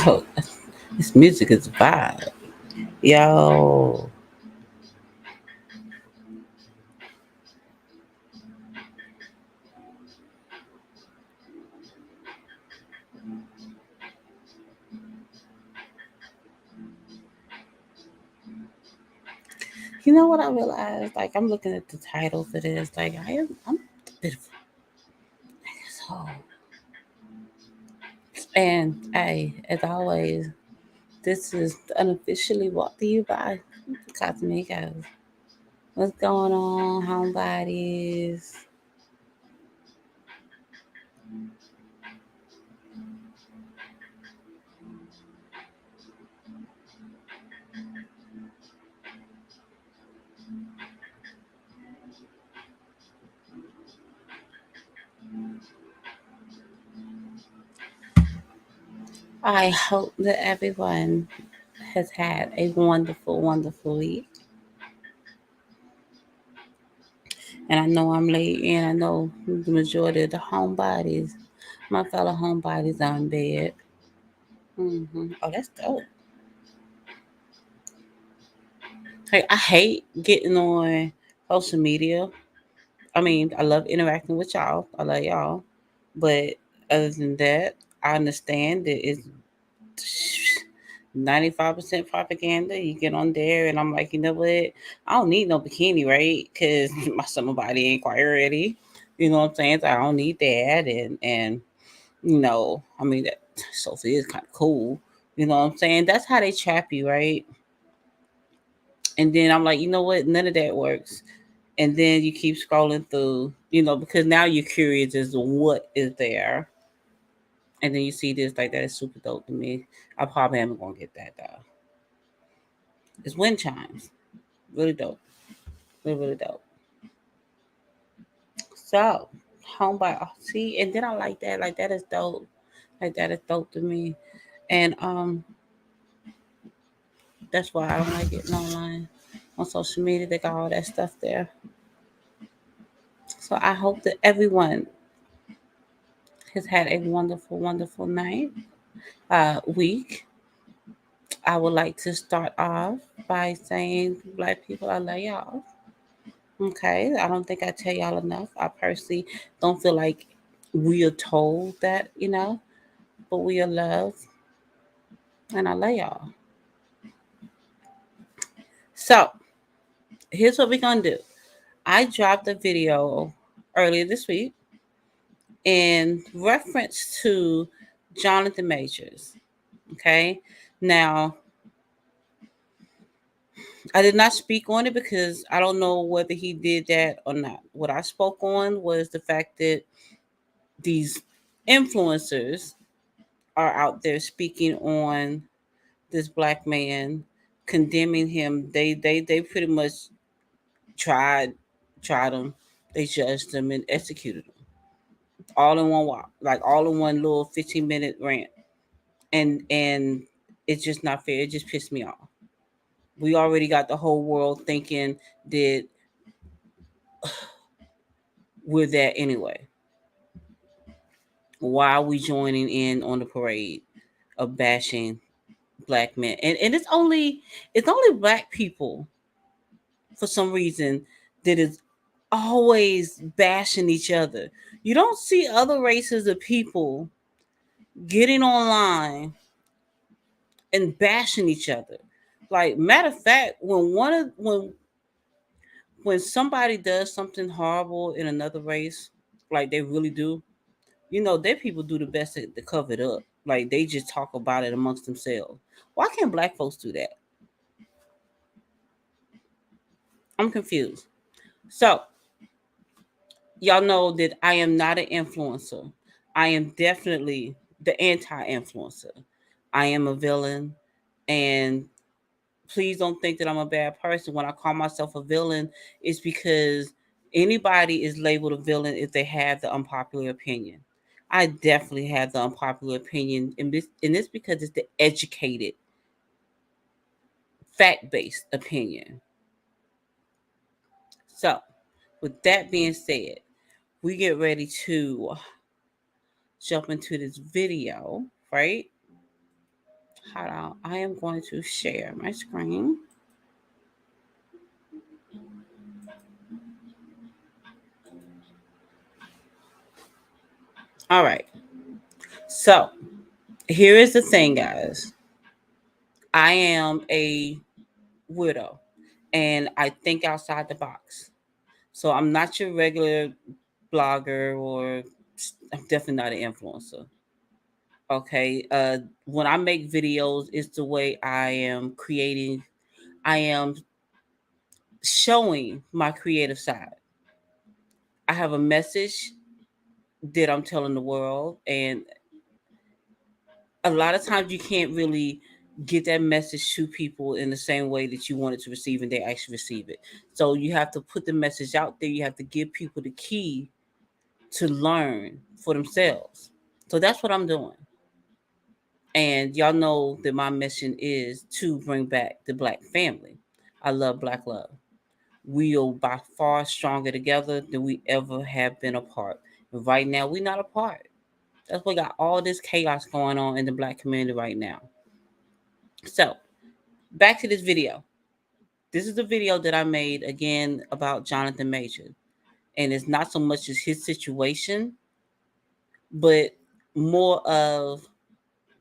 Oh, this music is a vibe. Yo. You know what I realized? Like I'm looking at the title for this. Like I'm a bit of an asshole. And hey, as always, this is unofficially brought to you by Casamigos. What's going on, homebodies? I hope that everyone has had a wonderful, wonderful week. And I know I'm late, and I know the majority of the homebodies, my fellow homebodies, are in bed. Oh, that's dope. Hey, I hate getting on social media. I mean, I love interacting with y'all. I love y'all. But other than that, I understand that it's 95% propaganda. You get on there, and I'm like, you know what? I don't need no bikini, right? Because my summer body ain't quite ready. You know what I'm saying? So I don't need that. And I mean, that Sophie is kind of cool. You know what I'm saying? That's how they trap you, right? And then I'm like, you know what? None of that works. And then you keep scrolling through, because now you're curious as to what is there. And then you see this, like, that is super dope to me. I probably am gonna get that though. It's wind chimes. Really dope. Really, really dope. So, home by see, and then I like that. Like that is dope. Like that is dope to me. And that's why I don't like getting online on social media. They got all that stuff there. So I hope that everyone has had a wonderful, wonderful night, week. I would like to start off by saying, Black people, I love y'all. Okay, I don't think I tell y'all enough. I personally don't feel like we are told that, but we are loved, and I love y'all. So here's what we're gonna do. I dropped a video earlier this week in reference to Jonathan Majors. Okay, now I did not speak on it because I don't know whether he did that or not. What I spoke on was the fact that these influencers are out there speaking on this black man, condemning him. They pretty much tried tried him, they judged him and executed him all in one walk, like all in one little 15-minute rant. And it's just not fair. It just pissed me off. We already got the whole world thinking that we're there anyway. Why are we joining in on the parade of bashing black men? And it's only black people for some reason that is always bashing each other. You don't see other races of people getting online and bashing each other. Like matter of fact, when somebody does something horrible in another race, like they really do, their people do the best to cover it up. Like they just talk about it amongst themselves. Why can't black folks do that? I'm confused. So y'all know that I am not an influencer. I am definitely the anti-influencer. I am a villain, and please don't think that I'm a bad person. When I call myself a villain, it's because anybody is labeled a villain if they have the unpopular opinion. I definitely have the unpopular opinion, and this because it's the educated, fact-based opinion. So, with that being said, we get ready to jump into this video, right? Hold on, I am going to share my screen. All right. So, here is the thing, guys. I am a widow and I think outside the box. So I'm not your regular blogger, or I'm definitely not an influencer. Okay. When I make videos, it's the way I am creating, I am showing my creative side. I have a message that I'm telling the world, and a lot of times you can't really get that message to people in the same way that you want it to receive and they actually receive it. So you have to put the message out there. You have to give people the key to learn for themselves. So that's what I'm doing. And y'all know that my mission is to bring back the Black family. I love Black love. We are by far stronger together than we ever have been apart. And right now, we're not apart. That's what got all this chaos going on in the Black community right now. So, back to this video. This is a video that I made again about Jonathan Major. And it's not so much as his situation, but more of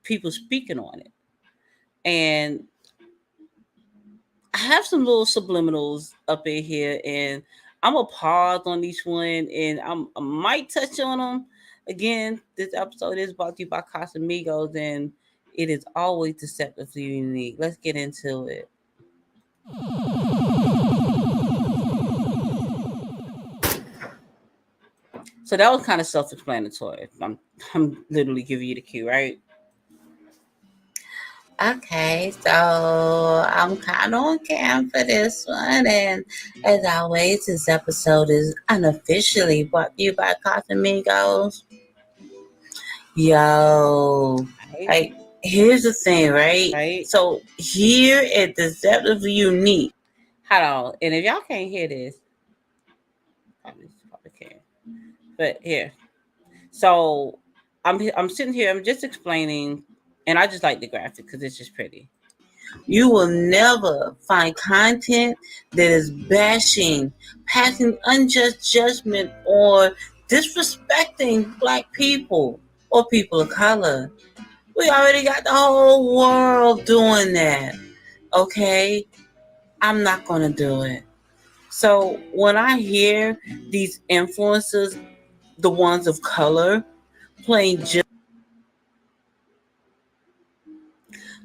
people speaking on it. And I have some little subliminals up in here, and I'm gonna pause on each one, and I might touch on them again. This episode is brought to you by Casamigos, and it is always deceptively unique. Let's get into it. So that was kind of self-explanatory. I'm literally giving you the cue, right? Okay, so I'm kind of on cam for this one, and as always, this episode is unofficially brought to you by Casamigos. Yo, like, here's the thing, right? So here at Deceptively Unique. Hold on, and if y'all can't hear this, probably can't. But here, so I'm sitting here. I'm just explaining, and I just like the graphic because it's just pretty. You will never find content that is bashing, passing unjust judgment, or disrespecting Black people or people of color. We already got the whole world doing that. Okay? I'm not going to do it. So when I hear these influencers, the ones of color, playing just.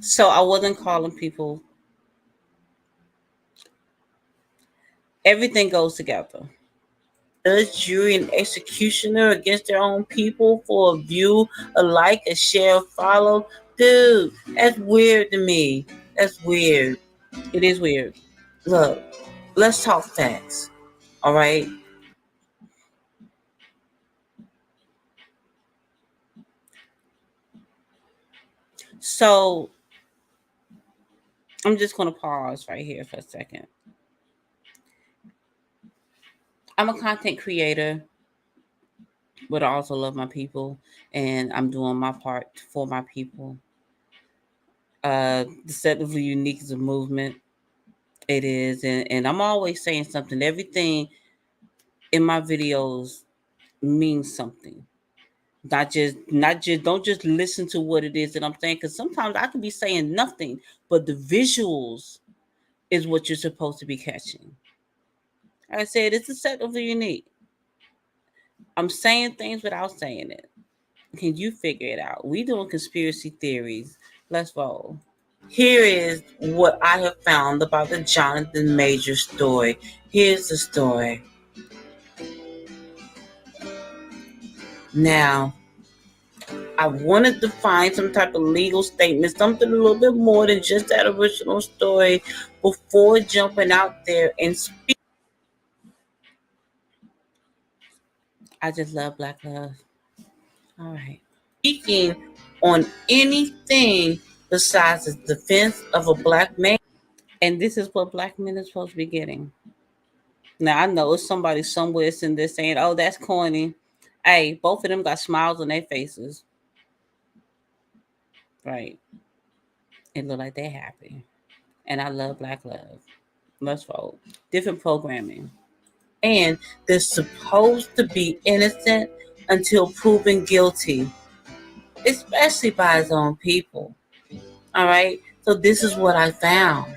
So I wasn't calling people. Everything goes together. Judge, jury, and executioner against their own people for a view, a like, a share, a follow. Dude, that's weird to me. That's weird. It is weird. Look, let's talk facts. All right? So, I'm just going to pause right here for a second. I'm a content creator, but I also love my people, and I'm doing my part for my people. Deceptively Unique is a movement. It is, and I'm always saying something. Everything in my videos means something. Not just don't just listen to what it is that I'm saying, because sometimes I can be saying nothing, but the visuals is what you're supposed to be catching. Like I said, it's deceptively unique. I'm saying things without saying it. Can you figure it out? We doing conspiracy theories. Let's roll. Here is what I have found about the Jonathan Major story. Here's the story. Now, I wanted to find some type of legal statement, something a little bit more than just that original story before jumping out there and speak. I just love Black love. All right. Speaking on anything besides the defense of a Black man. And this is what Black men are supposed to be getting. Now, I know it's somebody somewhere sitting there saying, oh, that's corny. Hey, both of them got smiles on their faces. Right. It look like they're happy. And I love Black love. Let's vote. Different programming. And they're supposed to be innocent until proven guilty, especially by his own people. All right. So this is what I found.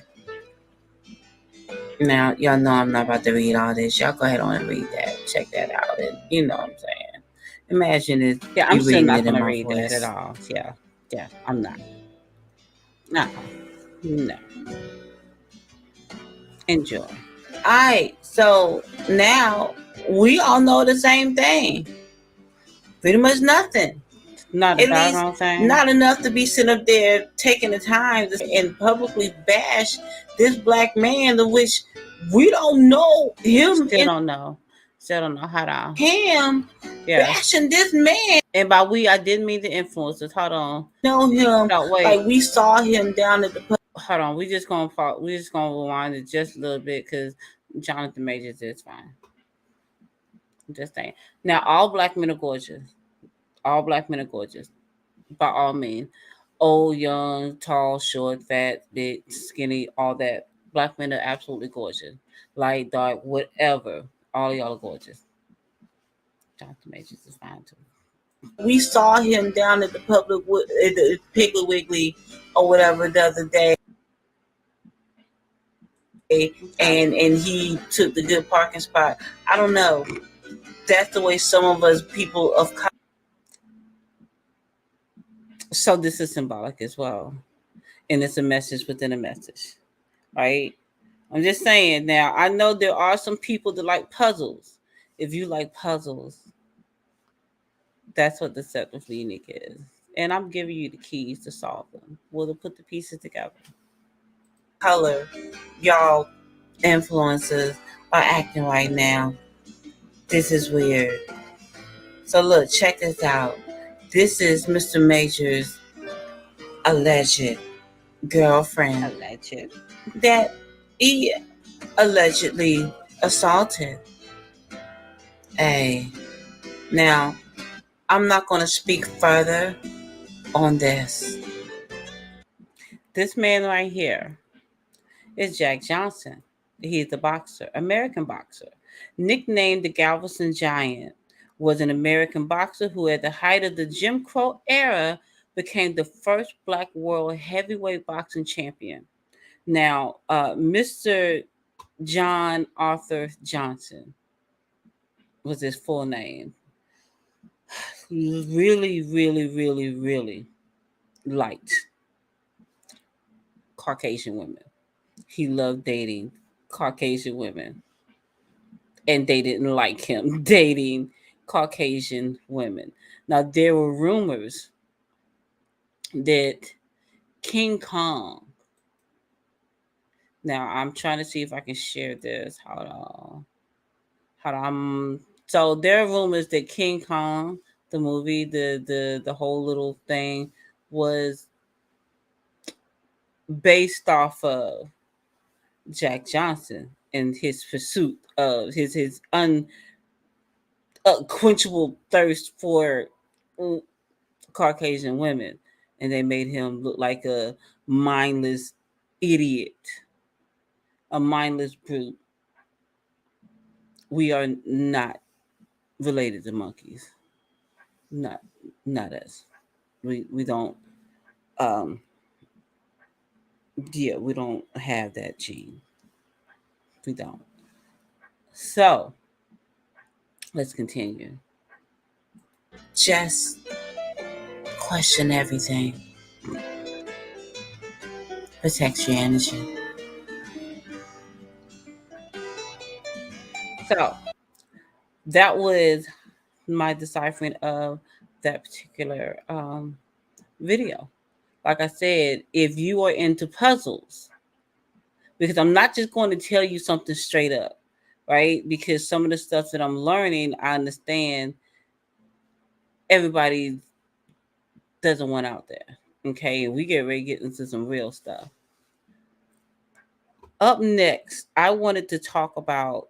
Now, y'all know I'm not about to read all this. Y'all go ahead on and read that. Check that out. And you know what I'm saying. Imagine it. Yeah, I'm still not going to read that at all. Yeah. Yeah, I'm not. No. No. Enjoy. All right. So now we all know the same thing. Pretty much nothing. Not at least not enough to be sitting up there taking the time and publicly bash this Black man, to which we don't know him. Still don't know. Still don't know how to him bashing this man. And by we, I didn't mean the influencers. Hold on. Know him. No, wait. Like we saw him down at the. Hold on. We just gonna rewind it just a little bit because Jonathan Majors is fine. Just saying. Now all Black men are gorgeous. All Black men are gorgeous. By all means. Old, young, tall, short, fat, big, skinny, all that. Black men are absolutely gorgeous. Light, dark, whatever. All of y'all are gorgeous. Jonathan Majors is fine too. We saw him down at the at the Piggly Wiggly or whatever the other day. And he took the good parking spot. I don't know. That's the way some of us people of color. So this is symbolic as well. And it's a message within a message. Right? I'm just saying. Now, I know there are some people that like puzzles. If you like puzzles, that's what the set of unique is. And I'm giving you the keys to solve them. We'll put the pieces together. Color, y'all influencers are acting right now. This is weird. So look, check this out. This is Mr. Major's alleged girlfriend. Alleged. That he allegedly assaulted. Hey, now I'm not going to speak further on this. This man right here is Jack Johnson. He's the boxer, American boxer. Nicknamed the Galveston Giant, was an American boxer who at the height of the Jim Crow era became the first Black world heavyweight boxing champion. Now, Mr. John Arthur Johnson was his full name. Really, really, really, really liked Caucasian women. He loved dating Caucasian women. And they didn't like him dating Caucasian women. Now, there were rumors that King Kong. Now, I'm trying to see if I can share this. Hold on. So there are rumors that King Kong, the movie, the whole little thing, was based off of Jack Johnson and his pursuit of his unquenchable thirst for Caucasian women, and they made him look like a mindless idiot, a mindless brute. We are not related to monkeys. Not us. We don't we don't have that gene. We don't. So let's continue. Just question everything. Protect your energy. So that was my deciphering of that particular video. Like I said, if you are into puzzles, because I'm not just going to tell you something straight up, right? Because some of the stuff that I'm learning, I understand everybody doesn't want out there. Okay, we get ready to get into some real stuff. Up next, I wanted to talk about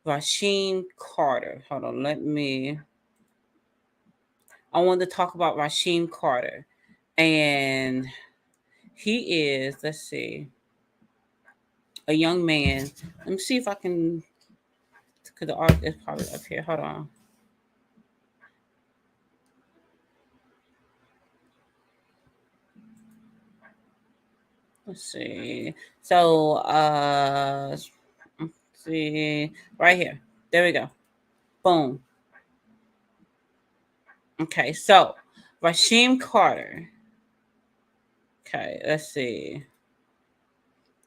Rasheen Carter. Hold on, I wanted to talk about Rasheen Carter. And he is, let's see, a young man. Let me see if I can, because the art is probably up here. Hold on. Let's see. So, let's see, right here. There we go. Boom. Okay, so Rasheem Carter. Okay, let's see.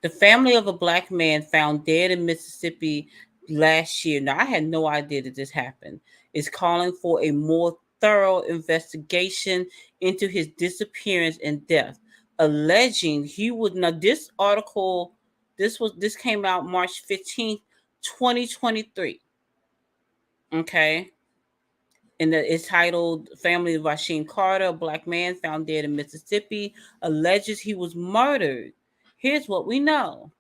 The family of a black man found dead in Mississippi last year. Now, I had no idea that this happened. Is calling for a more thorough investigation into his disappearance and death, alleging he would. Now, this article, this came out March 15th, 2023. Okay, and it's titled "Family of Rasheen Carter, a black man found dead in Mississippi, alleges he was murdered." Here's what we know.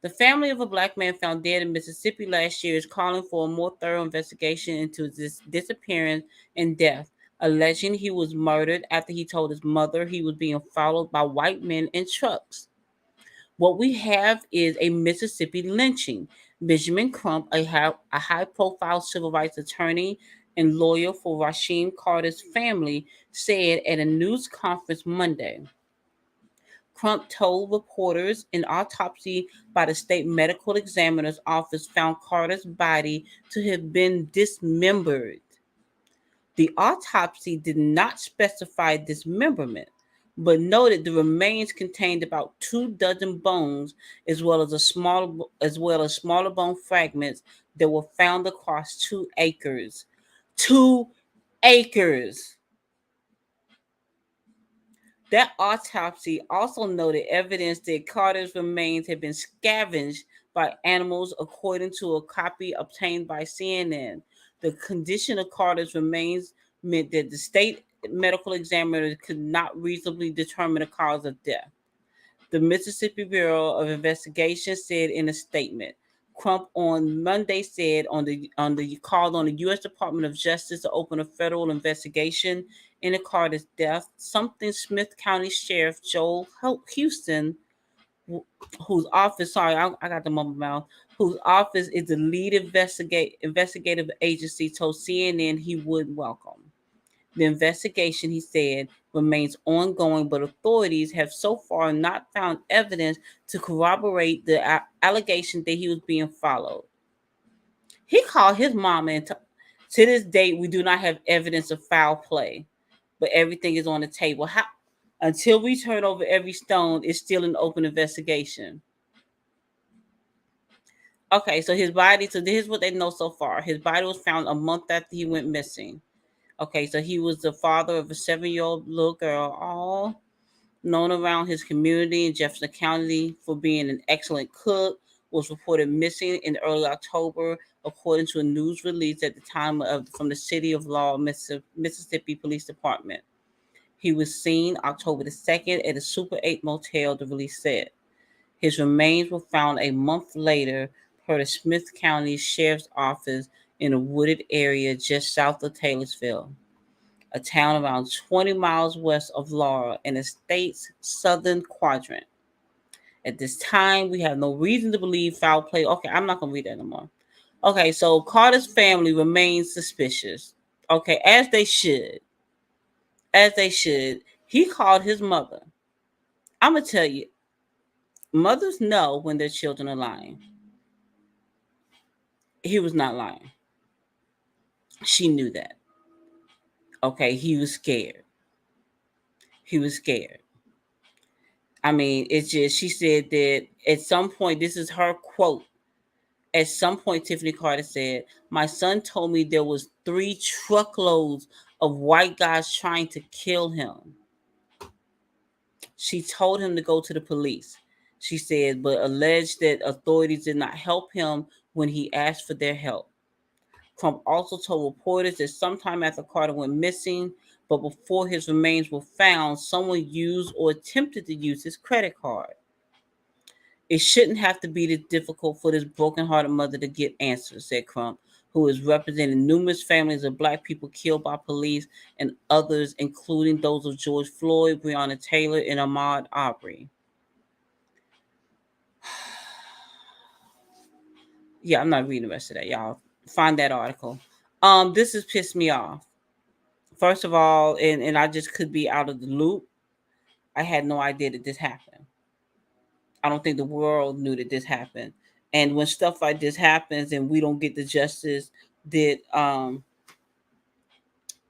The family of a black man found dead in Mississippi last year is calling for a more thorough investigation into his disappearance and death, alleging he was murdered after he told his mother he was being followed by white men in trucks. What we have is a Mississippi lynching. Benjamin Crump, a high profile civil rights attorney and lawyer for Rasheem Carter's family, said at a news conference Monday. Crump told reporters an autopsy by the state medical examiner's office found Carter's body to have been dismembered. The autopsy did not specify dismemberment, but noted the remains contained about 2 dozen bones, as well as smaller bone fragments that were found across 2 acres. 2 acres. That autopsy also noted evidence that Carter's remains had been scavenged by animals, according to a copy obtained by CNN. The condition of Carter's remains meant that the state medical examiner could not reasonably determine the cause of death. The Mississippi Bureau of Investigation said in a statement. Crump on Monday said on the called on the U.S. Department of Justice to open a federal investigation into Carter's death. Something Smith County Sheriff Joel Houston, whose office, sorry, I got the mumble mouth, whose office is the lead investigative agency, told CNN he would welcome. The investigation, he said, remains ongoing, but authorities have so far not found evidence to corroborate the allegation that he was being followed. He called his mama and to this date, we do not have evidence of foul play, but everything is on the table. How, until we turn over every stone, it's still an open investigation. Okay, so his body, so here's what they know so far. His body was found a month after he went missing. Okay, so he was the father of a 7-year-old little girl, all known around his community in Jefferson County for being an excellent cook, was reported missing in early October, according to a news release at the time from the City of Law, Mississippi Police Department. He was seen October the 2nd at a Super 8 motel, the release said. His remains were found a month later per the Smith County Sheriff's Office in a wooded area just south of Taylorsville, a town around 20 miles west of Laurel in the state's southern quadrant. At this time, we have no reason to believe foul play. Okay, I'm not going to read that anymore. Okay, so Carter's family remains suspicious. Okay, as they should. As they should. He called his mother. I'm going to tell you, mothers know when their children are lying. He was not lying. She knew that. Okay, he was scared. He was scared. I mean, it's just, she said that at some point, this is her quote. At some point, Tiffany Carter said, "My son told me there was 3 truckloads of white guys trying to kill him. She told him to go to the police," she said, but alleged that authorities did not help him when he asked for their help. Crump also told reporters that sometime after Carter went missing, but before his remains were found, someone used or attempted to use his credit card. "It shouldn't have to be this difficult for this broken-hearted mother to get answers," said Crump, who has represented numerous families of Black people killed by police and others, including those of George Floyd, Breonna Taylor, and Ahmaud Arbery. Yeah, I'm not reading the rest of that, y'all. Find that article. This has pissed me off. First of all, and I just could be out of the loop. I had no idea that this happened. I don't think the world knew that this happened. And when stuff like this happens and we don't get the justice that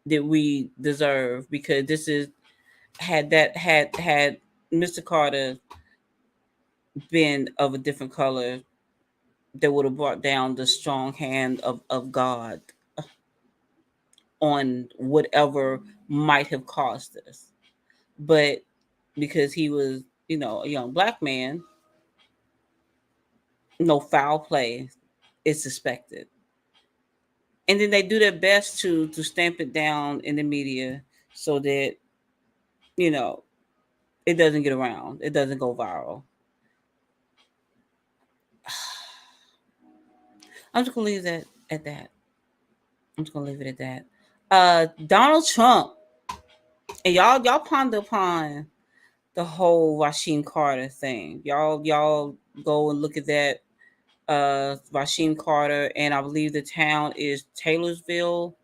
that we deserve, because this is had Mr. Carter been of a different color, that would have brought down the strong hand of God on whatever might have caused this. But because he was, a young Black man, no foul play is suspected. And then they do their best to stamp it down in the media so that, you know, it doesn't get around. It doesn't go viral. I'm just gonna leave that at that. I'm just gonna leave it at that. Donald Trump, and y'all ponder upon the whole Rasheen Carter thing. Y'all go and look at that. Rasheen Carter, and I believe the town is Taylorsville,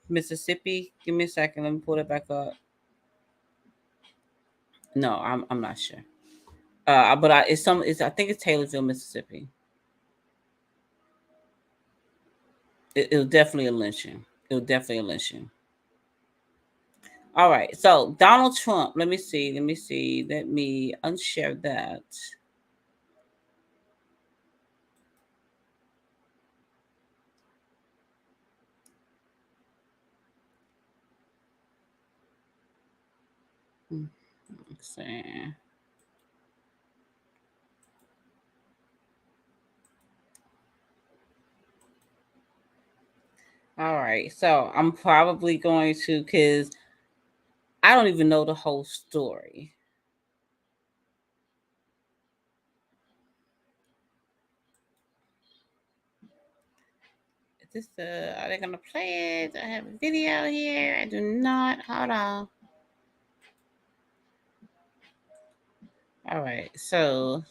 Mississippi. Give me a second. Let me pull it back up. No, I'm not sure. But I think it's Taylorsville, Mississippi. It was definitely a lynching. It was definitely a lynching. All right. So Donald Trump. Let me see. Let me see. Let me unshare that. Let's see. All right. So I'm probably going to, because I don't even know the whole story. Is this are they gonna play it? I have a video here. I do not. Hold on. All right. So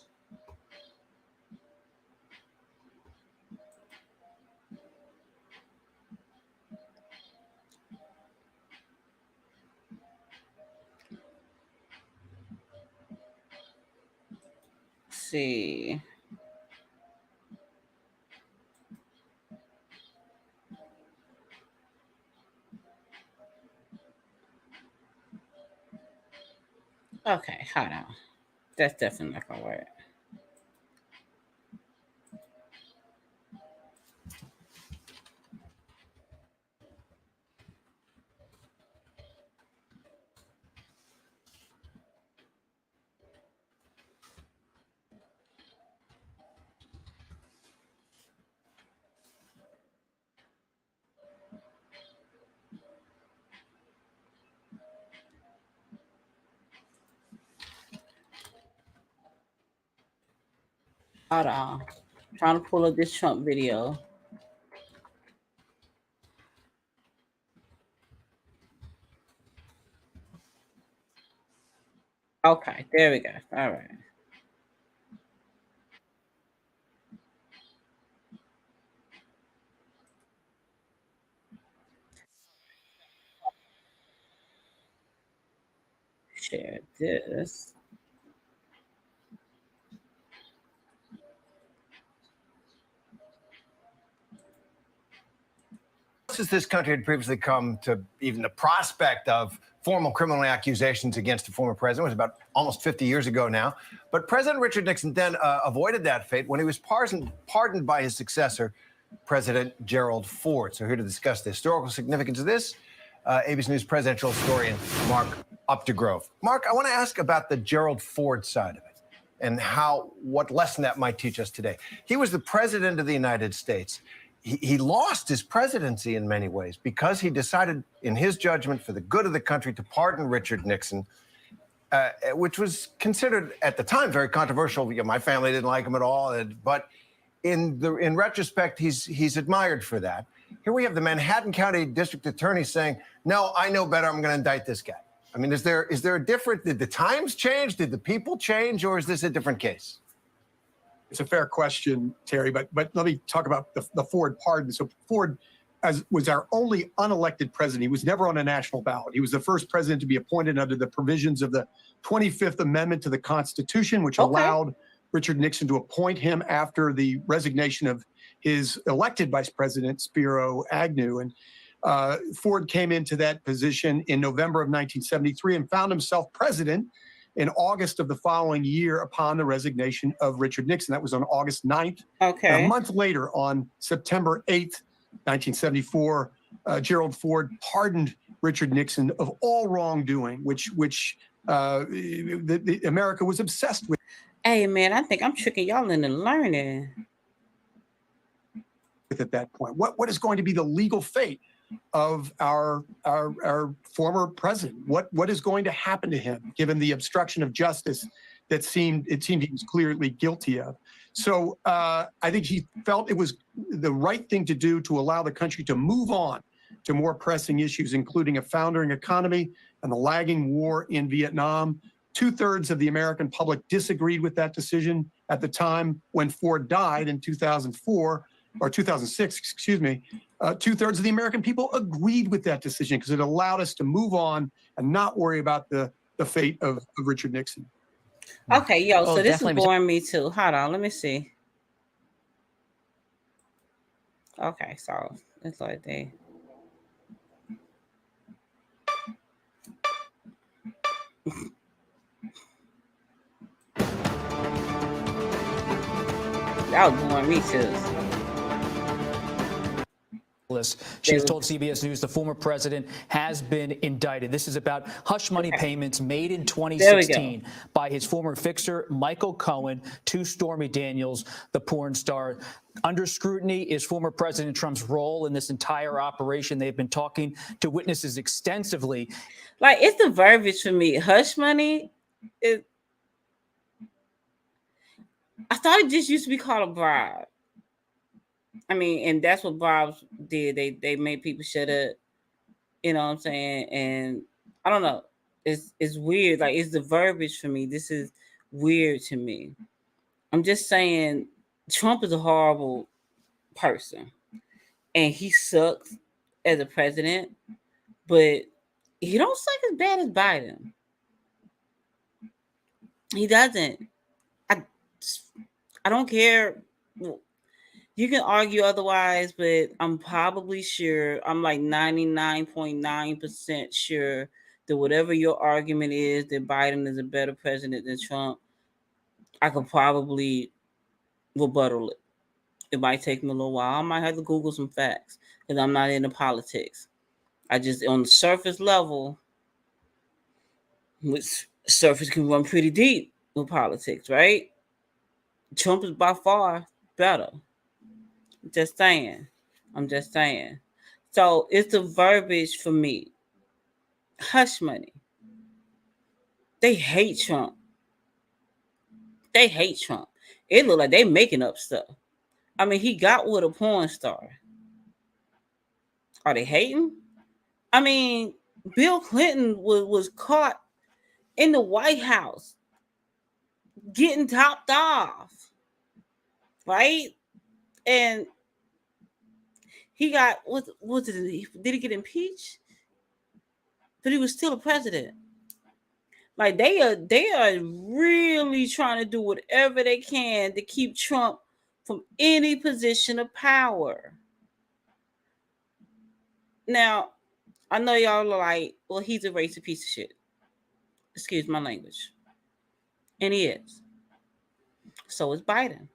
let's see. Okay. Hold on. That's definitely not gonna work. Hold on. Trying to pull up this Trump video. Okay. There we go. All right. Share this. As this country had previously come to even the prospect of formal criminal accusations against the former president. It was about almost 50 years ago now. But President Richard Nixon then avoided that fate when he was pardoned by his successor, President Gerald Ford. So here to discuss the historical significance of this, ABC News presidential historian Mark Updegrove. Mark, I want to ask about the Gerald Ford side of it and what lesson that might teach us today. He was the president of the United States. He lost his presidency in many ways because he decided, in his judgment, for the good of the country, to pardon Richard Nixon, which was considered at the time very controversial. My family didn't like him at all, but in retrospect, he's admired for that. Here we have the Manhattan County District Attorney saying, "No, I know better. I'm going to indict this guy." I mean, is there a different? Did the times change? Did the people change, or is this a different case? It's a fair question, Terry, but let me talk about the Ford pardon. So Ford was our only unelected president. He was never on a national ballot. He was the first president to be appointed under the provisions of the 25th Amendment to the Constitution, which allowed Richard Nixon to appoint him after the resignation of his elected vice president, Spiro Agnew. And Ford came into that position in November of 1973 and found himself president in August of the following year upon the resignation of Richard Nixon. That was on August 9th. Okay. A month later, on September 8th, 1974, Gerald Ford pardoned Richard Nixon of all wrongdoing, which America was obsessed with. Hey, man, I think I'm tricking y'all into learning. At that point, what is going to be the legal fate of our former president? What is going to happen to him, given the obstruction of justice that seemed he was clearly guilty of? So I think he felt it was the right thing to do to allow the country to move on to more pressing issues, including a foundering economy and the lagging war in Vietnam. 2/3 of the American public disagreed with that decision at the time when Ford died in 2004 or 2006, excuse me. 2/3 of the American people agreed with that decision because it allowed us to move on and not worry about the fate of Richard Nixon. Okay, so this is boring me too. Hold on, let me see. Okay, so it's like that. That was boring me too. She has told CBS News the former president has been indicted. This is about hush money payments made in 2016 by his former fixer, Michael Cohen, to Stormy Daniels, the porn star. Under scrutiny is former President Trump's role in this entire operation. They've been talking to witnesses extensively. Like, it's the verbiage for me. Hush money, I thought it just used to be called a bribe. I mean, and that's what bribes did. They made people shut up. You know what I'm saying? And I don't know. It's weird. Like, it's the verbiage for me. This is weird to me. I'm just saying Trump is a horrible person. And he sucks as a president. But he don't suck as bad as Biden. He doesn't. I don't care. You can argue otherwise, but I'm probably sure, I'm like 99.9% sure that whatever your argument is, that Biden is a better president than Trump, I could probably rebuttal it. It might take me a little while. I might have to Google some facts because I'm not into politics. I just, on the surface level, which surface can run pretty deep with politics, right? Trump is by far better. Just saying. I'm just saying. So it's the verbiage for me. Hush money. They hate Trump. They hate Trump. It look like they making up stuff. I mean, he got with a porn star. Are they hating? I mean, Bill Clinton was caught in the White House getting topped off. Right? And he got, did he get impeached? But he was still a president. Like, they are really trying to do whatever they can to keep Trump from any position of power. Now, I know y'all are like, well, he's a racist piece of shit. Excuse my language. And he is. So is Biden.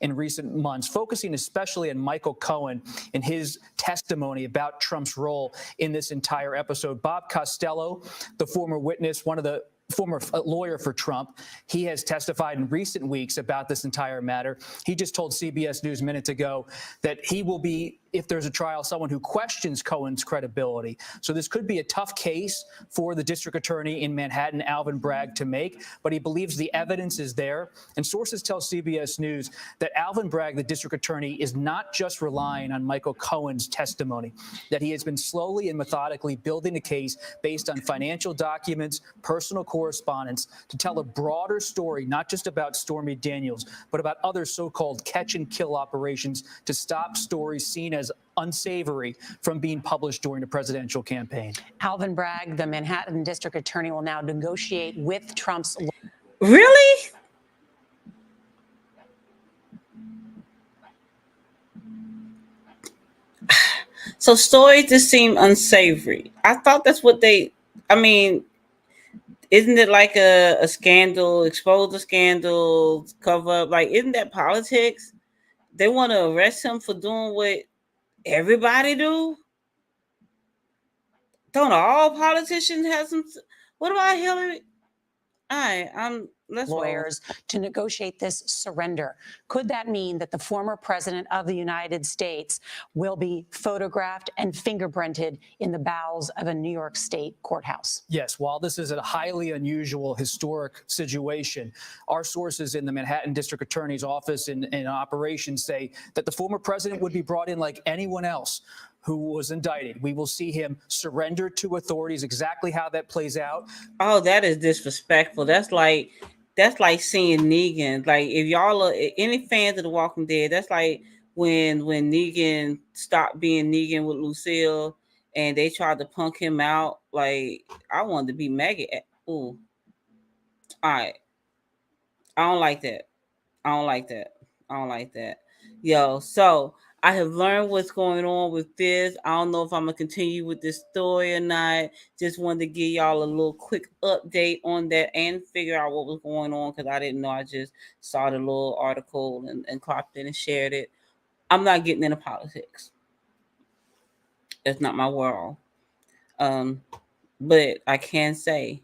In recent months, focusing especially on Michael Cohen and his testimony about Trump's role in this entire episode. Bob Costello, the former witness, one of the former lawyer for Trump, he has testified in recent weeks about this entire matter. He just told CBS News minutes ago that he will be, if there's a trial, someone who questions Cohen's credibility. So this could be a tough case for the district attorney in Manhattan, Alvin Bragg, to make, but he believes the evidence is there. And sources tell CBS News that Alvin Bragg, the district attorney, is not just relying on Michael Cohen's testimony, that he has been slowly and methodically building a case based on financial documents, personal correspondence, to tell a broader story, not just about Stormy Daniels, but about other so-called catch and kill operations to stop stories seen as unsavory from being published during the presidential campaign. Alvin Bragg, the Manhattan district attorney, will now negotiate with Trump's. Really? So stories just seem unsavory. I thought that's what I mean, isn't it like a scandal, expose a scandal, cover up? Like, isn't that politics? They want to arrest him for doing what everybody do? Don't all politicians have some? What about Hillary? All right, let's lawyers to negotiate this surrender. Could that mean that the former president of the United States will be photographed and fingerprinted in the bowels of a New York State courthouse? Yes, while this is a highly unusual historic situation, our sources in the Manhattan District Attorney's Office in operations say that the former president would be brought in like anyone else who was indicted. We will see him surrender to authorities. Exactly how that plays out. Oh, that is disrespectful. That's like seeing Negan. Like, if y'all are any fans of The Walking Dead, that's like when Negan stopped being Negan with Lucille and they tried to punk him out. Like, I wanted to be Maggie. Ooh. All right. I don't like that. I don't like that. I don't like that. Yo, so I have learned what's going on with this. I don't know if I'm gonna continue with this story or not. Just wanted to give y'all a little quick update on that and figure out what was going on, because I didn't know. I just saw the little article and cropped it and shared it. I'm not getting into politics. It's not my world. But I can say,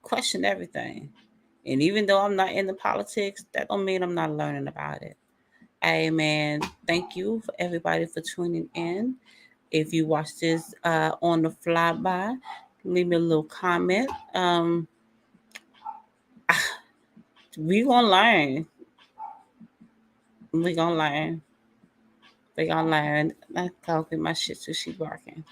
question everything. And even though I'm not into politics, that don't mean I'm not learning about it. Hey man, thank you for everybody for tuning in. If you watch this on the flyby, leave me a little comment. We gonna learn. We gonna learn. We gonna learn. I'm talking my shit so she barking.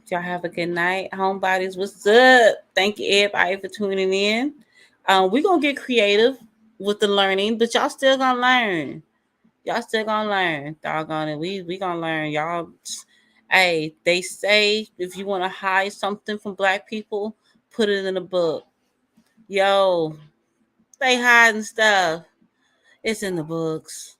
Y'all have a good night. Homebodies, what's up? Thank you everybody for tuning in. We gonna get creative with the learning, but y'all still gonna learn. Y'all still gonna learn. Doggone it. We gonna learn. Y'all, hey, they say if you want to hide something from black people, put it in a book. Yo, they hiding stuff. It's in the books.